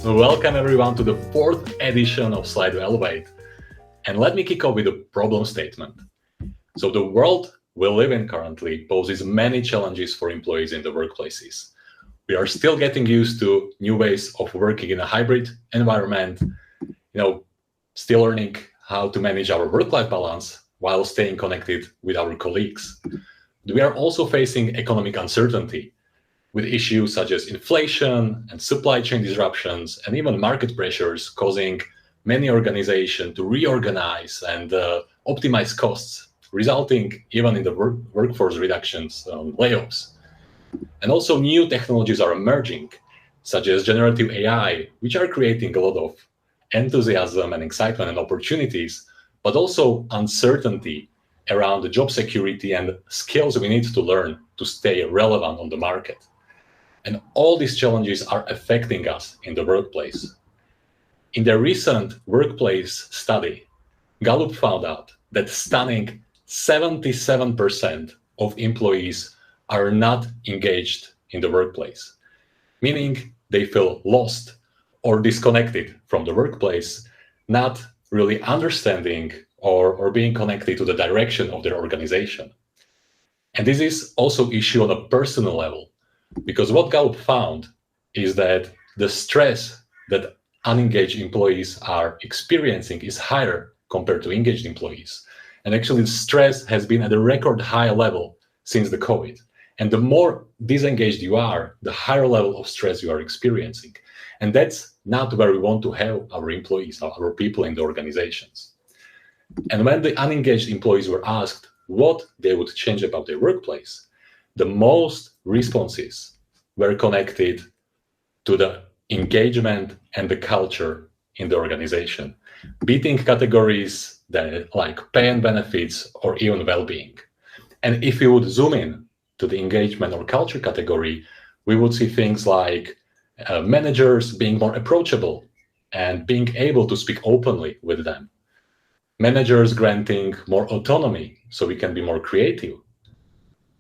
Welcome everyone to the fourth edition of Slido Elevate. And let me kick off with a problem statement. So the world we live in currently poses many challenges for employees in the workplaces. We are still getting used to new ways of working in a hybrid environment, still learning how to manage our work-life balance while staying connected with our colleagues. We are also facing economic uncertainty with issues such as inflation and supply chain disruptions and even market pressures causing many organizations to reorganize and optimize costs, resulting even in the workforce reductions, layoffs. And also new technologies are emerging, such as generative AI, which are creating a lot of enthusiasm and excitement and opportunities, but also uncertainty around the job security and skills we need to learn to stay relevant on the market. And all these challenges are affecting us in the workplace. In their recent workplace study, Gallup found out that stunning 77% of employees are not engaged in the workplace, meaning they feel lost or disconnected from the workplace, not really understanding or being connected to the direction of their organization. And this is also an issue on a personal level, because what Gallup found is that the stress that unengaged employees are experiencing is higher compared to engaged employees. And actually, the stress has been at a record high level since the COVID. And the more disengaged you are, the higher level of stress you are experiencing. And that's not where we want to have our employees, our people in the organizations. And when the unengaged employees were asked what they would change about their workplace, the most responses were connected to the engagement and the culture in the organization, beating categories that like pay and benefits or even well-being. And if we would zoom in to the engagement or culture category, we would see things like managers being more approachable and being able to speak openly with them. Managers granting more autonomy so we can be more creative,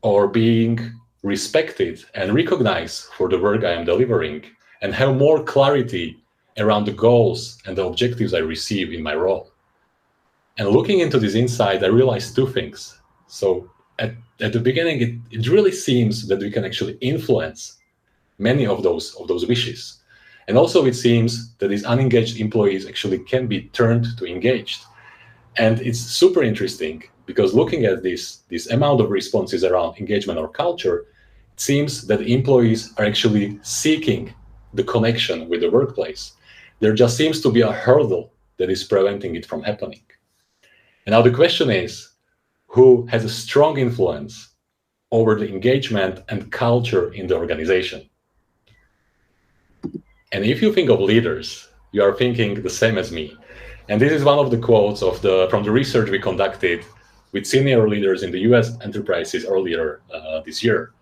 or being respected and recognized for the work I am delivering and have more clarity around the goals and the objectives I receive in my role. And looking into this insight, I realized two things. So at the beginning, it really seems that we can actually influence many of those wishes. And also it seems that these unengaged employees actually can be turned to engaged. And it's super interesting because looking at this amount of responses around engagement or culture, it seems that employees are actually seeking the connection with the workplace. There just seems to be a hurdle that is preventing it from happening. And now the question is, who has a strong influence over the engagement and culture in the organization? And if you think of leaders, you are thinking the same as me. And this is one of the quotes from the research we conducted with senior leaders in the US enterprises earlier this year.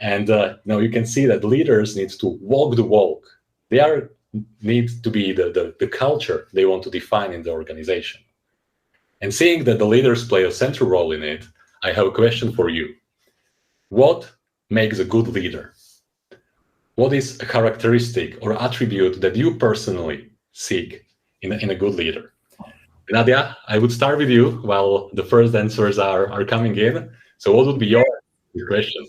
And you can see that leaders need to walk the walk. They need to be the culture they want to define in the organization. And seeing that the leaders play a central role in it, I have a question for you. What makes a good leader? What is a characteristic or attribute that you personally seek in a good leader? Nadia, I would start with you while the first answers are coming in. So what would be your question?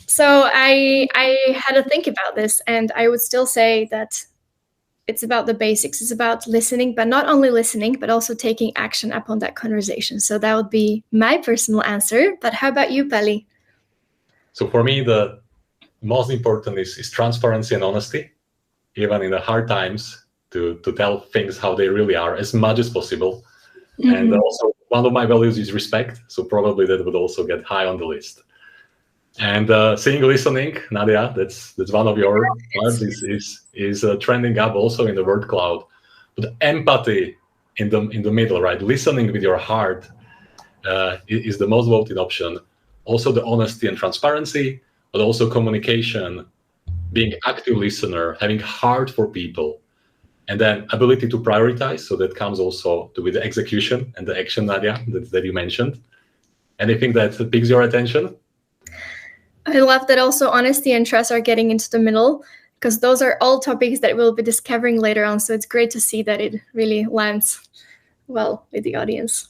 So I had to think about this, and I would still say that it's about the basics. It's about listening, but not only listening, but also taking action upon that conversation. So that would be my personal answer. But how about you, Peli? So for me, the most important is transparency and honesty, even in the hard times, to tell things how they really are as much as possible. Mm-hmm. And also one of my values is respect. So probably that would also get high on the list. And seeing listening, Nadia, that's one of your parts is trending up also in the word cloud. But empathy in the middle, right? Listening with your heart is the most voted option. Also the honesty and transparency, but also communication, being active listener, having heart for people, and then ability to prioritize. So that comes also with the execution and the action, Nadia, that you mentioned. Anything that piques your attention? I love that also honesty and trust are getting into the middle, because those are all topics that we'll be discovering later on. So it's great to see that it really lands well with the audience.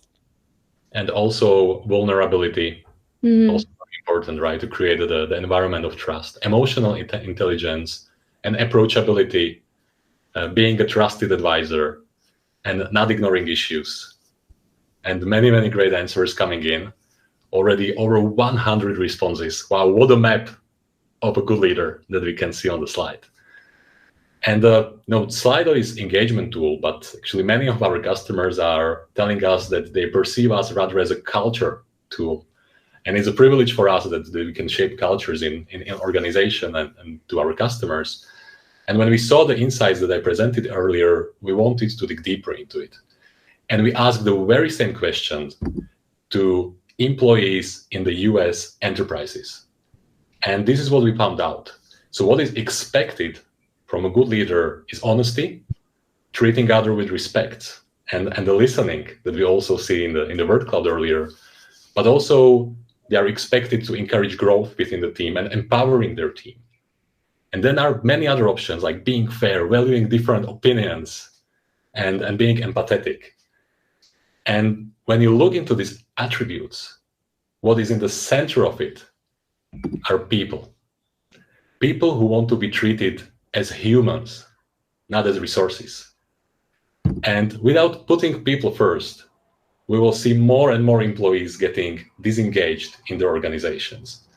And also vulnerability, also important, right? To create the environment of trust, emotional intelligence, and approachability, being a trusted advisor, and not ignoring issues. And many, many great answers coming in. Already over 100 responses. Wow, what a map of a good leader that we can see on the slide. And Slido is engagement tool, but actually many of our customers are telling us that they perceive us rather as a culture tool. And it's a privilege for us that we can shape cultures in organization and to our customers. And when we saw the insights that I presented earlier, we wanted to dig deeper into it. And we asked the very same questions to employees in the US enterprises. And this is what we found out. So what is expected from a good leader is honesty, treating others with respect, and the listening that we also see in the word cloud earlier. But also they are expected to encourage growth within the team and empowering their team. And then there are many other options like being fair, valuing different opinions, and being empathetic. And when you look into these attributes, what is in the center of it are people. People who want to be treated as humans, not as resources. And without putting people first, we will see more and more employees getting disengaged in their organizations.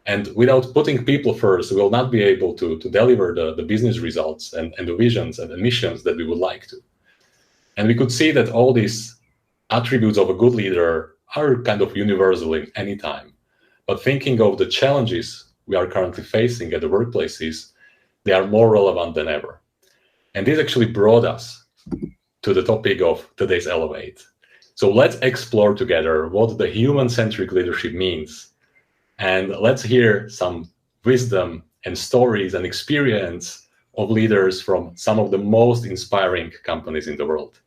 And without putting people first, we will not be able to deliver the business results and the visions and the missions that we would like to. And we could see that all these attributes of a good leader are kind of universal in any time. But thinking of the challenges we are currently facing at the workplaces, they are more relevant than ever. And this actually brought us to the topic of today's Elevate. So let's explore together what the human-centric leadership means. And let's hear some wisdom and stories and experience of leaders from some of the most inspiring companies in the world.